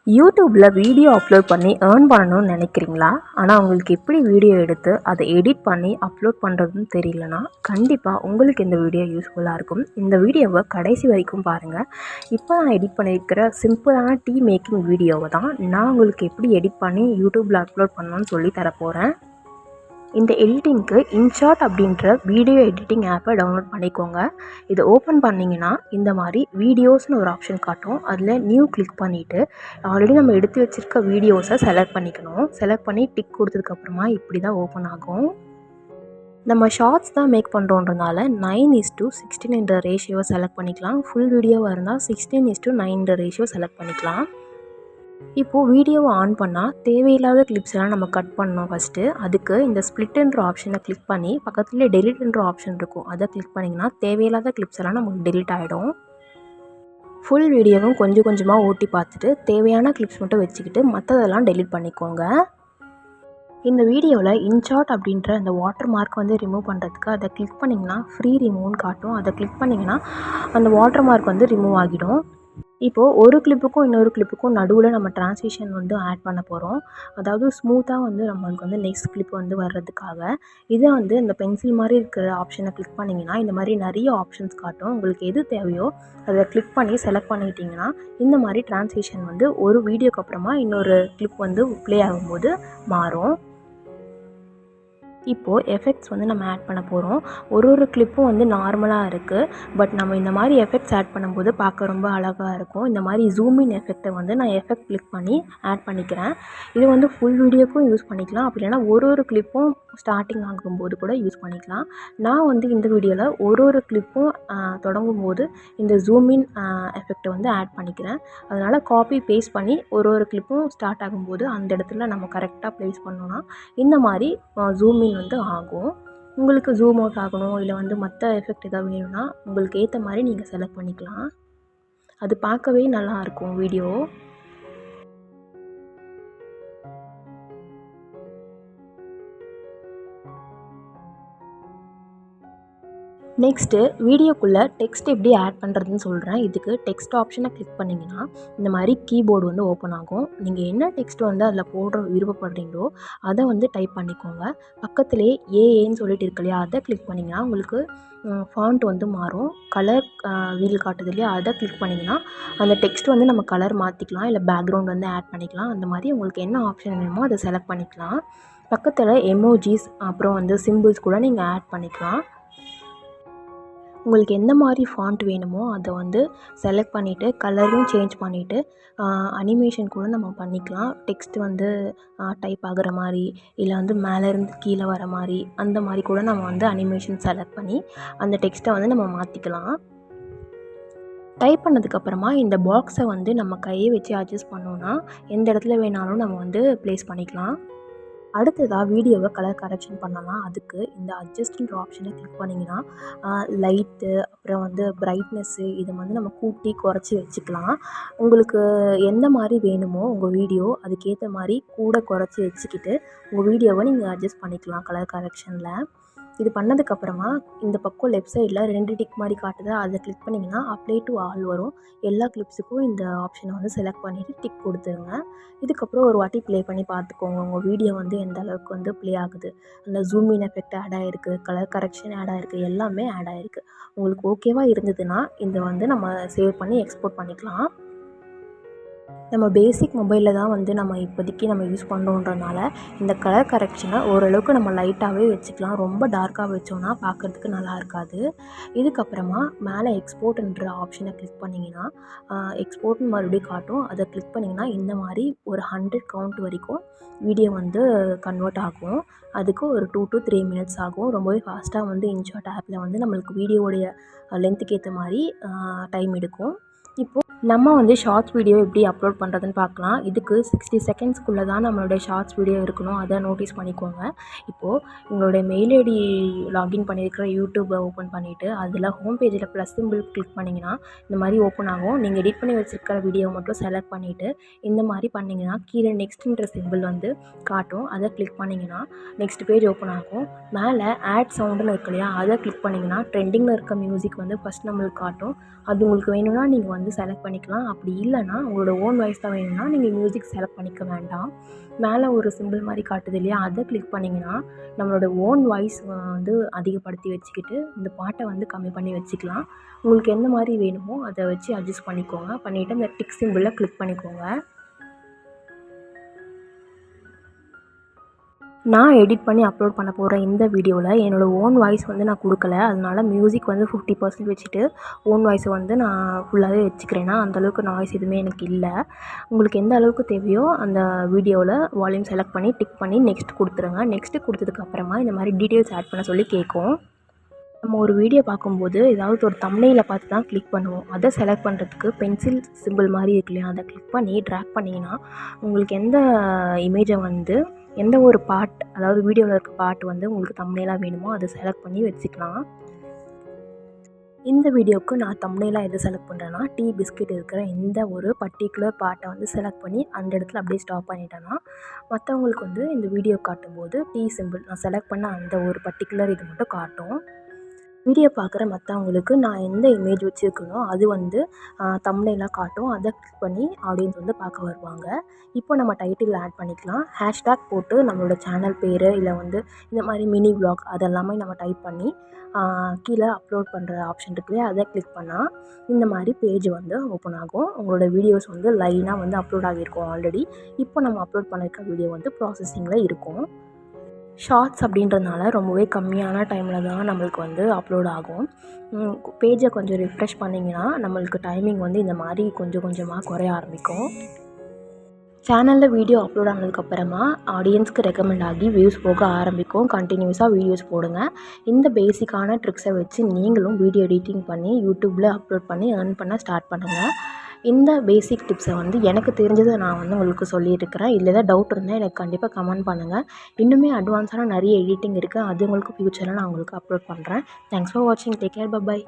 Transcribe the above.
யூடியூப்பில் video upload பண்ணி earn பண்ணணும்னு நினைக்கிறீங்களா? ஆனால் உங்களுக்கு எப்படி வீடியோ எடுத்து அதை எடிட் பண்ணி அப்லோட் பண்ணுறதுன்னு தெரியலனா கண்டிப்பாக உங்களுக்கு இந்த வீடியோ யூஸ்ஃபுல்லாக இருக்கும். இந்த வீடியோவை கடைசி வரைக்கும் பாருங்கள். இப்போ நான் எடிட் பண்ணியிருக்கிற சிம்பிளான டீ மேக்கிங் வீடியோவை தான் நான் உங்களுக்கு எப்படி எடிட் பண்ணி யூடியூப்பில் அப்லோட் பண்ணணும்னு சொல்லி தரப்போகிறேன். இந்த எடிட்டிங்க்கு இன்ஷாட் அப்படின்ற வீடியோ எடிட்டிங் ஆப்பை டவுன்லோட் பண்ணிக்கோங்க. இதை ஓப்பன் பண்ணிங்கன்னா இந்த மாதிரி வீடியோஸ்னு ஒரு ஆப்ஷன் காட்டும். அதில் நியூ கிளிக் பண்ணிவிட்டு ஆல்ரெடி நம்ம எடுத்து வச்சுருக்க வீடியோஸை செலக்ட் பண்ணிக்கணும். செலக்ட் பண்ணி டிக் கொடுத்ததுக்கப்புறமா இப்படி தான் ஓப்பன் ஆகும். நம்ம ஷார்ட்ஸ் தான் மேக் பண்ணுறோன்றனால 9:16 என்ற ரேஷியோவை செலக்ட் பண்ணிக்கலாம். ஃபுல் வீடியோவாக இருந்தால் 16:9 ரேஷியோ செலக்ட் பண்ணிக்கலாம். இப்போது வீடியோவை ஆன் பண்ணால் தேவையில்லாத கிளிப்ஸ் எல்லாம் நம்ம கட் பண்ணோம். ஃபஸ்ட்டு அதுக்கு இந்த ஸ்ப்ளிட்ன்ற ஆப்ஷனை கிளிக் பண்ணி பக்கத்துலேயே டெலிட்ன்ற ஆப்ஷன் இருக்கும். அதை கிளிக் பண்ணிங்கன்னா தேவையில்லாத கிளிப்ஸ் எல்லாம் நமக்கு டெலிட் ஆகிடும். ஃபுல் வீடியோவும் கொஞ்சம் கொஞ்சமாக ஓட்டி பார்த்துட்டு தேவையான கிளிப்ஸ் மட்டும் வச்சுக்கிட்டு மற்றதெல்லாம் டெலிட் பண்ணிக்கோங்க. இந்த வீடியோவில் இன்ஷாட் அப்படின்ற அந்த வாட்டர் மார்க் வந்து ரிமூவ் பண்ணுறதுக்கு அதை கிளிக் பண்ணிங்கன்னா ஃப்ரீ ரிமூவ்னு காட்டும். அதை கிளிக் பண்ணிங்கன்னா அந்த வாட்டர் மார்க் வந்து ரிமூவ் ஆகிடும். இப்போது ஒரு கிளிப்புக்கும் இன்னொரு கிளிப்புக்கும் நடுவில் நம்ம ட்ரான்சிஷன் வந்து ஆட் பண்ண போகிறோம். அதாவது ஸ்மூத்தாக வந்து நம்மளுக்கு வந்து நெக்ஸ்ட் கிளிப் வந்து வர்றதுக்காக இதை வந்து இந்த பென்சில் மாதிரி இருக்கிற ஆப்ஷனை கிளிக் பண்ணிங்கன்னா இந்த மாதிரி நிறைய ஆப்ஷன்ஸ் காட்டும். உங்களுக்கு எது தேவையோ அதை கிளிக் பண்ணி செலக்ட் பண்ணிட்டீங்கன்னா இந்த மாதிரி ட்ரான்சிஷன் வந்து ஒரு வீடியோக்கு அப்புறமா இன்னொரு கிளிப் வந்து ப்ளே ஆகும்போது மாறும். இப்போது எஃபெக்ட்ஸ் வந்து நம்ம ஆட் பண்ண போகிறோம். ஒரு கிளிப்பும் வந்து நார்மலாக இருக்குது. பட் நம்ம இந்த மாதிரி எஃபெக்ட்ஸ் ஆட் பண்ணும்போது பார்க்க ரொம்ப அழகாக இருக்கும். இந்த மாதிரி ஜூம் இன் எஃபெக்ட்டை வந்து நான் எஃபெக்ட் கிளிக் பண்ணி ஆட் பண்ணிக்கிறேன். இது வந்து ஃபுல் வீடியோக்கும் யூஸ் பண்ணிக்கலாம். அப்படி இல்லைனா ஒரு கிளிப்பும் ஸ்டார்டிங் ஆகும்போது கூட யூஸ் பண்ணிக்கலாம். நான் வந்து இந்த வீடியோவில் ஒரு கிளிப்பும் தொடங்கும்போது இந்த ஜூம் இன் எஃபெக்ட்டை வந்து ஆட் பண்ணிக்கிறேன். அதனால் காப்பி பேஸ்ட் பண்ணி ஒரு கிளிப்பும் ஸ்டார்ட் ஆகும்போது அந்த இடத்துல நம்ம கரெக்டாக ப்ளேஸ் பண்ணோன்னா இந்த மாதிரி ஜூம் இன் வந்து ஆகும். உங்களுக்கு ஜூம் அவுட் ஆகணும் இல்லை வந்து மற்ற எஃபெக்ட் எதாவது வேணும்னா உங்களுக்கு ஏற்ற மாதிரி நீங்கள் செலக்ட் பண்ணிக்கலாம். அது பார்க்கவே நல்லாயிருக்கும் வீடியோ. நெக்ஸ்ட்டு வீடியோக்குள்ளே டெக்ஸ்ட் எப்படி ஆட் பண்ணுறதுன்னு சொல்கிறேன். இதுக்கு டெக்ஸ்ட் ஆப்ஷனை கிளிக் பண்ணிங்கன்னா இந்த மாதிரி கீபோர்டு வந்து ஓப்பன் ஆகும். நீங்கள் என்ன டெக்ஸ்ட் வந்து அதில் போடுற விருப்பப்படுறீங்களோ அதை வந்து டைப் பண்ணிக்கோங்க. பக்கத்துலேயே ஏஏன்னு சொல்லிட்டு இருக்கு இல்லையா, அதை கிளிக் பண்ணிங்கன்னா உங்களுக்கு ஃபாண்ட் வந்து மாறும். கலர் வீல் காட்டுது இல்லையா, அதை கிளிக் பண்ணிங்கன்னா அந்த டெக்ஸ்ட் வந்து நம்ம கலர் மாற்றிக்கலாம். இல்லை பேக்ரவுண்ட் வந்து ஆட் பண்ணிக்கலாம். அந்த மாதிரி உங்களுக்கு என்ன ஆப்ஷன் வேணுமோ அதை செலக்ட் பண்ணிக்கலாம். பக்கத்தில் எமோஜிஸ் அப்புறம் வந்து சிம்பிள்ஸ் கூட நீங்கள் ஆட் பண்ணிக்கலாம். உங்களுக்கு எந்த மாதிரி ஃபாண்ட் வேணுமோ அதை வந்து செலக்ட் பண்ணிவிட்டு கலரும் சேஞ்ச் பண்ணிவிட்டு அனிமேஷன் கூட நம்ம பண்ணிக்கலாம். டெக்ஸ்ட் வந்து டைப் ஆகிற மாதிரி இல்லை வந்து மேலேருந்து கீழே வர மாதிரி அந்த மாதிரி கூட நம்ம வந்து அனிமேஷன் செலக்ட் பண்ணி அந்த டெக்ஸ்ட்டை வந்து நம்ம மாற்றிக்கலாம். டைப் பண்ணதுக்கப்புறமா இந்த பாக்ஸை வந்து நம்ம கையை வச்சு அட்ஜஸ்ட் பண்ணோன்னா எந்த இடத்துல வேணாலும் நம்ம வந்து ப்ளேஸ் பண்ணிக்கலாம். அடுத்ததாக வீடியோவை கலர் கரெக்ஷன் பண்ணலாம். அதுக்கு இந்த அட்ஜஸ்ட்ன்ற ஆப்ஷனை கிளிக் பண்ணிங்கன்னா லைட்டு அப்புறம் வந்து பிரைட்னஸ்ஸு இதை வந்து நம்ம கூட்டி குறைச்சி வச்சுக்கலாம். உங்களுக்கு எந்த மாதிரி வேணுமோ உங்கள் வீடியோ அதுக்கேற்ற மாதிரி கூட குறைச்சி வச்சுக்கிட்டு உங்கள் வீடியோவை நீங்கள் அட்ஜஸ்ட் பண்ணிக்கலாம் கலர் கரெக்ஷனில். இது பண்ணதுக்கப்புறமா இந்த பக்கம் லெஃப்ட் சைடில் 2 டிக் மாதிரி காட்டுது, அதை கிளிக் பண்ணிங்கன்னா அப்ளை டு ஆல் வரும். எல்லா கிளிப்ஸுக்கும் இந்த ஆப்ஷனை வந்து செலக்ட் பண்ணிவிட்டு டிக் கொடுத்துருங்க. இதுக்கப்புறம் ஒரு வாட்டி ப்ளே பண்ணி பார்த்துக்கோங்க உங்கள் வீடியோ வந்து எந்த அளவுக்கு வந்து ப்ளே ஆகுது. அந்த ஜூம் இன் எஃபெக்ட் ஆட் ஆகிருக்கு, கலர் கரெக்ஷன் ஆட் ஆகிருக்கு, எல்லாமே ஆட் ஆகிருக்கு. உங்களுக்கு ஓகேவாக இருந்ததுன்னா இதை வந்து நம்ம சேவ் பண்ணி எக்ஸ்போர்ட் பண்ணிக்கலாம். நம்ம பேசிக் மொபைலில் தான் வந்து நம்ம இப்போதைக்கு நம்ம யூஸ் பண்ணுறோன்றனால இந்த கலர் கரெக்ஷனை ஓரளவுக்கு நம்ம லைட்டாகவே வச்சுக்கலாம். ரொம்ப டார்க்காக வச்சோன்னா பார்க்குறதுக்கு நல்லா இருக்காது. இதுக்கப்புறமா மேலே எக்ஸ்போர்ட்ன்ற ஆப்ஷனை கிளிக் பண்ணிங்கன்னா எக்ஸ்போர்ட்னு மறுபடியும் காட்டும். அதை கிளிக் பண்ணிங்கன்னா இந்த மாதிரி ஒரு 100 கவுண்ட் வரைக்கும் வீடியோ வந்து கன்வெர்ட் ஆகும். அதுக்கு ஒரு 2 to 3 மினிட்ஸ் ஆகும். ரொம்பவே ஃபாஸ்ட்டாக வந்து இன்ஷாட் ஆப்பில் வந்து நம்மளுக்கு வீடியோவுடைய லென்த்துக்கு ஏற்ற மாதிரி டைம் எடுக்கும். இப்போது நம்ம வந்து ஷார்ட்ஸ் வீடியோ எப்படி அப்லோட் பண்ணுறதுன்னு பார்க்கலாம். இதுக்கு 60 செகண்ட்ஸ்க்குள்ளே தான் நம்மளுடைய ஷார்ட்ஸ் வீடியோ இருக்கணும். அதை நோட்டீஸ் பண்ணிக்கோங்க. இப்போது உங்களுடைய மெயில் ஐடி லாகின் பண்ணியிருக்கிற யூடியூப்பை ஓப்பன் பண்ணிவிட்டு அதில் ஹோம் பேஜில் ப்ளஸ் சிம்பிள் கிளிக் பண்ணிங்கன்னா இந்த மாதிரி ஓப்பன் ஆகும். நீங்கள் எடிட் பண்ணி வச்சுருக்கிற வீடியோ மட்டும் செலக்ட் பண்ணிவிட்டு இந்த மாதிரி பண்ணிங்கன்னா கீழே நெக்ஸ்ட்ன்ற சிம்பிள் வந்து காட்டும். அதை கிளிக் பண்ணிங்கன்னா நெக்ஸ்ட் பேஜ் ஓப்பன் ஆகும். மேலே ஆட் சவுண்டுன்னு இருக்கு இல்லையா, அதை கிளிக் பண்ணிங்கன்னா ட்ரெண்டிங்கில் இருக்க மியூசிக் வந்து ஃபஸ்ட் நம்மளுக்கு காட்டும். அது உங்களுக்கு வேணும்னா நீங்கள் வந்து வந்து செலக்ட் பண்ணிக்கலாம். அப்படி இல்லைன்னா உங்களோட ஓன் வாய்ஸ் தான் வேணும்னா நீங்கள் மியூசிக் செலக்ட் பண்ணிக்க வேண்டாம். மேலே ஒரு சிம்பிள் மாதிரி காட்டுது இல்லையா, அதை கிளிக் பண்ணிங்கன்னா நம்மளோட ஓன் வாய்ஸ் வந்து அதிகப்படுத்தி வச்சுக்கிட்டு இந்த பாட்டை வந்து கம்மி பண்ணி வச்சுக்கலாம். உங்களுக்கு எந்த மாதிரி வேணுமோ அதை வச்சு அட்ஜஸ்ட் பண்ணிக்கோங்க. பண்ணிவிட்டு இந்த டிக் சிம்பிளில் கிளிக் பண்ணிக்கோங்க. நான் எடிட் பண்ணி அப்லோட் பண்ண போகிற இந்த வீடியோவில் என்னோடய ஓன் வாய்ஸ் வந்து நான் கொடுக்கல. அதனால மியூசிக் வந்து 50% வச்சுட்டு ஓன் வாய்ஸை வந்து நான் ஃபுல்லாகவே வச்சுக்கிறேன்னா அந்தளவுக்கு நாய்ஸ் எதுவுமே எனக்கு இல்லை. உங்களுக்கு எந்த அளவுக்கு தேவையோ அந்த வீடியோவில் வால்யூம் செலக்ட் பண்ணி டிக் பண்ணி நெக்ஸ்ட் கொடுத்துருங்க. நெக்ஸ்ட்டு கொடுத்ததுக்கப்புறமா இந்த மாதிரி டீட்டெயில்ஸ் ஆட் பண்ண சொல்லி கேட்கும். நம்ம ஒரு வீடியோ பார்க்கும்போது ஏதாவது ஒரு தம்ப்நெயிலை பார்த்து தான் கிளிக் பண்ணுவோம். அதை செலக்ட் பண்ணுறதுக்கு பென்சில் சிம்பிள் மாதிரி இருக்கு இல்லையா, அதை கிளிக் பண்ணி ட்ராக் பண்ணிங்கன்னா உங்களுக்கு எந்த இமேஜை வந்து எந்த ஒரு பார்ட், அதாவது வீடியோவில் இருக்க பார்ட் வந்து உங்களுக்கு தம்ப்நெயிலாக வேணுமோ அதை செலக்ட் பண்ணி வச்சுக்கலாம். இந்த வீடியோவுக்கு நான் தம்ப்நெயிலாக எது செலக்ட் பண்ணுறேன்னா, டீ பிஸ்கெட் இருக்கிற இந்த ஒரு பர்டிகுலர் பார்ட்டை வந்து செலக்ட் பண்ணி அந்த இடத்துல அப்படியே ஸ்டாப் பண்ணிட்டேன்னா மற்றவங்களுக்கு வந்து இந்த வீடியோ காட்டும்போது டீ சிம்பிள் நான் செலக்ட் பண்ண அந்த ஒரு பர்டிகுலர் இது மட்டும் காட்டும். வீடியோ பார்க்குற மற்றவங்களுக்கு நான் எந்த இமேஜ் வச்சுருக்கனோ அது வந்து தம்ப்நெயிலாக காட்டும். அதை கிளிக் பண்ணி ஆடியன்ஸ் வந்து பார்க்க வருவாங்க. இப்போ நம்ம டைட்டில் ஆட் பண்ணிக்கலாம். ஹேஷ்டேக் போட்டு நம்மளோட சேனல் பேர் இல்லை வந்து இந்த மாதிரி மினி வ்ளாக் அதெல்லாமே நம்ம டைப் பண்ணி கீழே அப்லோட் பண்ணுற ஆப்ஷன் இருக்குல்லையா, அதை கிளிக் பண்ணால் இந்த மாதிரி பேஜ் வந்து ஓப்பன் ஆகும். உங்களோட வீடியோஸ் வந்து லைனாக வந்து அப்லோட் ஆகியிருக்கும் ஆல்ரெடி. இப்போ நம்ம அப்லோட் பண்ணியிருக்க வீடியோ வந்து ப்ராசஸிங்கில் இருக்கும். ஷார்ட்ஸ் அப்படின்றதுனால ரொம்பவே கம்மியான டைமில் தான் நம்மளுக்கு வந்து அப்லோட் ஆகும். பேஜை கொஞ்சம் ரிஃப்ரெஷ் பண்ணிங்கன்னா நம்மளுக்கு டைமிங் வந்து இந்த மாதிரி கொஞ்சம் கொஞ்சமாக குறைய ஆரம்பிக்கும். சேனலில் வீடியோ அப்லோட் ஆனதுக்கப்புறமா ஆடியன்ஸ்க்கு ரெக்கமெண்ட் ஆகி வியூஸ் போக ஆரம்பிக்கும். கண்டினியூஸாக வீடியோஸ் போடுங்க. இந்த பேசிக்கான ட்ரிக்ஸை வச்சு நீங்களும் வீடியோ எடிட்டிங் பண்ணி யூடியூப்பில் அப்லோட் பண்ணி ஏர்ன் பண்ண ஸ்டார்ட் பண்ணுங்கள். இந்த பேசிக் டிப்ஸை வந்து எனக்கு தெரிஞ்சதை நான் வந்து உங்களுக்கு சொல்லியிருக்கிறேன். இதில் ஏதாவது டவுட் இருந்தால் எனக்கு கண்டிப்பாக கமெண்ட் பண்ணுங்கள். இன்னுமே அட்வான்ஸான நிறைய எடிட்டிங் இருக்குது. அது உங்களுக்கு ஃப்யூச்சரில் நான் உங்களுக்கு அப்லோட் பண்ணுறேன். தேங்க்ஸ் ஃபார் வாட்சிங். Take care. பை.